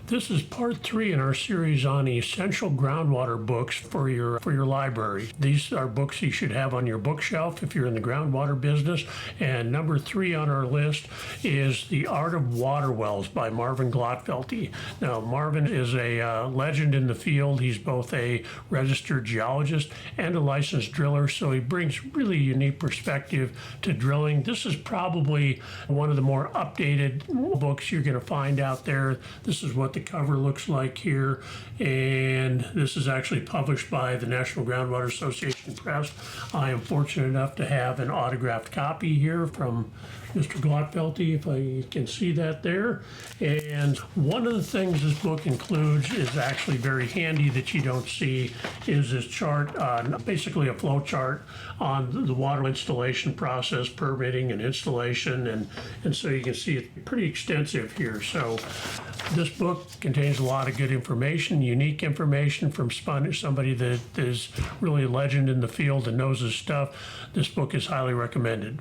This is part 3 in our series on essential groundwater books for your library. These are books you should have on your bookshelf if you're in the groundwater business. And number 3 on our list is The Art of Water Wells by Marvin Glotfelty. Now, Marvin is a legend in the field. He's both a registered geologist and a licensed driller, so he brings really unique perspective to drilling. This is probably one of the more updated books you're going to find out there. This is what the cover looks like here, and this is actually published by the National Groundwater Association Press. I am fortunate enough to have an autographed copy here from Mr. Glotfelty, if I can see that there. And one of the things this book includes is actually very handy that you don't see is this chart, basically a flow chart on the water installation process, permitting and installation, and so you can see it's pretty extensive here. So this book contains a lot of good information, unique information from somebody that is really a legend in the field and knows his stuff. This book is highly recommended.